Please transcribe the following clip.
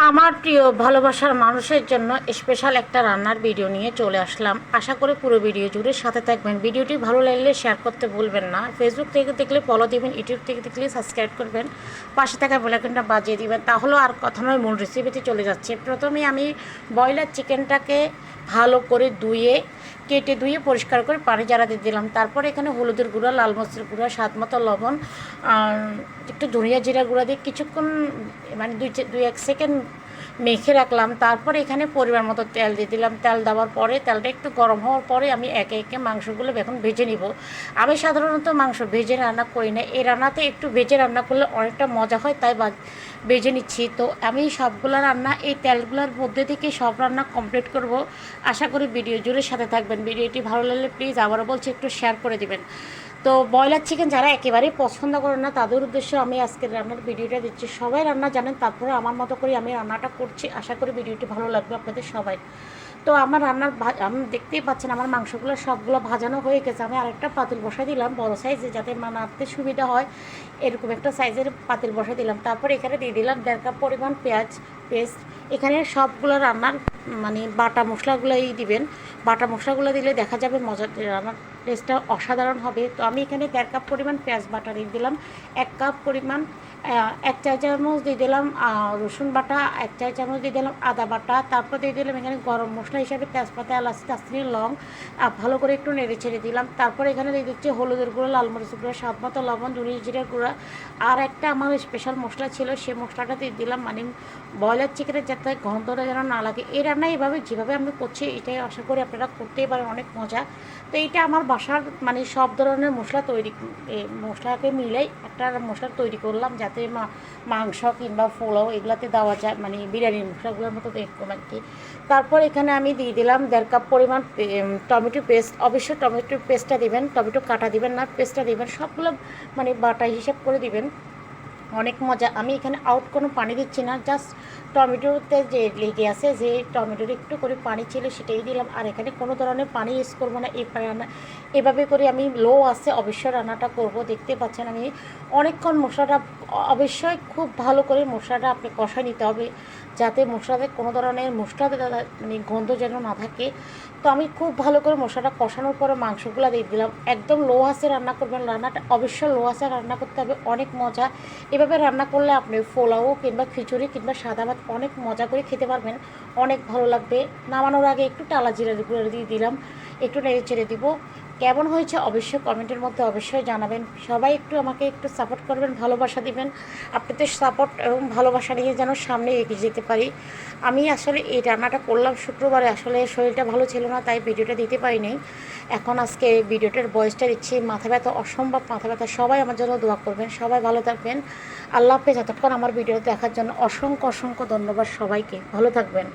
আমার প্রিয় ভালোবাসার মানুষের জন্য স্পেশাল একটা রান্নার ভিডিও নিয়ে চলে আসলাম। আশা করি পুরো ভিডিও জুড়ে সাথে থাকবেন। ভিডিওটি ভালো লাগলে শেয়ার করতে ভুলবেন না। ফেসবুক থেকে দেখলে ফলো দিবেন, ইউটিউব থেকে দেখলে সাবস্ক্রাইব করবেন, পাশে থাকা বেল আইকনটা বাজিয়ে দিবেন। তাহলেও আর কথা নয়, মূল রেসিপিতে চলে যাচ্ছে। প্রথমে আমি ব্রয়লার চিকেনটাকে ভালো করে কেটে ধুয়ে পরিষ্কার করে পানি ঝরাতে দিলাম। তারপর এখানে হলুদের গুঁড়া, লাল মরিচের গুঁড়া, স্বাদ মতো লবণ, একটু ধনিয়া জিরা গুঁড়া দিয়ে কিছুক্ষণ মানে দুই এক সেকেন্ড মেখে রাখলাম। তারপর এখানে পরিমাণ মতো তেল দিয়ে দিলাম। তেল দেওয়ার পরে তেলটা একটু গরম হওয়ার পরে আমি একে একে মাংসগুলো এখন ভেজে নিব। আমি সাধারণত মাংস ভেজে রান্না করি না, এই রান্নাতে একটু ভেজে রান্না করলে অনেকটা মজা হয়, তাই ভেজে নিচ্ছি। তো আমি সবগুলো রান্না এই তেলগুলোর মধ্যে থেকে সব রান্না কমপ্লিট করব। আশা করি ভিডিও জুড়ে সাথে থাকবেন। ভিডিওটি ভালো লাগলে প্লিজ আবারও বলছি একটু শেয়ার করে দিবেন। তো ব্রয়লার চিকেন যারা একেবারেই পছন্দ করেন না তাদের উদ্দেশ্যে আমি আজকের রান্নার ভিডিওটা দিচ্ছি। সবাই রান্না জানেন, তারপরে আমার মতো করে আমি রান্নাটা করছি। আশা করি ভিডিওটি ভালো লাগবে আপনাদের সবাই। তো আমার আমি দেখতেই পাচ্ছেন আমার মাংসগুলো সবগুলো ভাজানো হয়ে গেছে। আমি আরেকটা পাতিল বসাই দিলাম বড় সাইজে, যাতে বানাতে সুবিধা হয় এরকম একটা সাইজের পাতিল বসাই দিলাম। তারপর এখানে দিয়ে দিলাম 1.5 কাপ পরিমাণ পেঁয়াজ পেস্ট। এখানে সবগুলো রান্নার মানে বাটা মশলাগুলোই দিবেন। বাটা মশলাগুলো দিলে দেখা যাবে রান্নার টেস্টটা অসাধারণ হবে। তো আমি এখানে 1.5 কাপ পরিমাণ পেঁয়াজ বাটা দিয়ে দিলাম, 1 কাপ পরিমাণ 1 চা চামচ দিয়ে দিলাম রসুন বাটা, 1 চা চামচ দিয়ে দিলাম আদা বাটা। তারপর দিয়ে দিলাম এখানে গরম মশলা হিসাবে তেজপাতা, এলাচ, দারচিনি, লং ভালো করে একটু নেড়ে ছেড়ে দিলাম। তারপর এখানে দিয়ে দিচ্ছি হলুদের গুঁড়ো, লাল মরিচের গুঁড়ো, স্বাদ মতো লবণ, ধনিয়া জিরার গুঁড়া। আর একটা আমার স্পেশাল মশলা ছিল, সেই মশলাটা দিয়ে দিলাম, মানে ব্রয়লার চিকেনের যাতে গন্ধটা যেন না লাগে। এই রান্না যেভাবে আমি করছি এটাই আশা করি আপনারা করতেই পারেন, অনেক মজা। তো এইটা আমার বাসার মানে সব ধরনের মশলাকে মিলেই একটা মশলা তৈরি করলাম, যাতে মাংস কিংবা পোলাও এগুলাতে দেওয়া যায়, মানে বিরিয়ানির মশলাগুলোর মতো দেখুন আর কি। তারপর এখানে আমি দিয়ে দিলাম 1.5 কাপ পরিমাণ টমেটো পেস্ট। অবশ্যই টমেটো পেস্টটা দিবেন, টমেটো কাটা দিবেন না, পেস্টটা দিবেন। সবগুলো মানে বাটা হিসাব করে দিবেন, অনেক মজা। আমি এখানে কোনো পানি দিচ্ছি না, জাস্ট টমেটোতে যে লেগে আছে, যে টমেটোর একটু করে পানি ছিল সেটাই দিলাম। আর এখানে কোনো ধরনের পানি ইউজ করবো না। এভাবে করে আমি লো আছে অবশ্যই রান্নাটা করব। দেখতে পাচ্ছেন আমি অনেকক্ষণ মশলাটা অবশ্যই খুব ভালো করে মশলাটা আপনি কষা নিতে হবে, যাতে মশলাতে কোনো ধরনের মানে গন্ধ যেন না থাকে। তো আমি খুব ভালো করে মশলাটা কষানোর পরে মাংসগুলো দিয়ে দিলাম। একদম লো আঁচে রান্না করবেন, রান্নাটা অবশ্যই লো আঁচে রান্না করতে হবে, অনেক মজা। এভাবে রান্না করলে আপনি পোলাও কিংবা খিচুড়ি কিংবা সাদা ভাত অনেক মজা করে খেতে পারবেন, অনেক ভালো লাগবে। নামানোর আগে একটু টালা জিরা গুঁড়ো দিয়ে দিলাম, একটু নেড়ে চেড়ে দিব। কেমন হয়েছে অবশ্যই কমেন্টের মধ্যে অবশ্যই জানাবেন। সবাই আমাকে একটু সাপোর্ট করবেন, ভালোবাসা দিবেন। আপনাদের সাপোর্ট এবং ভালোবাসা নিয়ে যেন সামনে এগিয়ে যেতে পারি। আমি আসলে এই রান্নাটা করলাম শুক্রবারে, আসলে শরীরটা ভালো ছিল না, তাই ভিডিওটা দিতে পারিনি। এখন আজকে ভিডিওটার ভয়েসটা দিচ্ছি। মাথা ব্যথা, অসম্ভব মাথা ব্যথা। সবাই আমার জন্য দোয়া করবেন, সবাই ভালো থাকবেন। আল্লাহ হাফেজ। এতক্ষণ আমার ভিডিও দেখার জন্য অসংখ্য ধন্যবাদ সবাইকে। ভালো থাকবেন।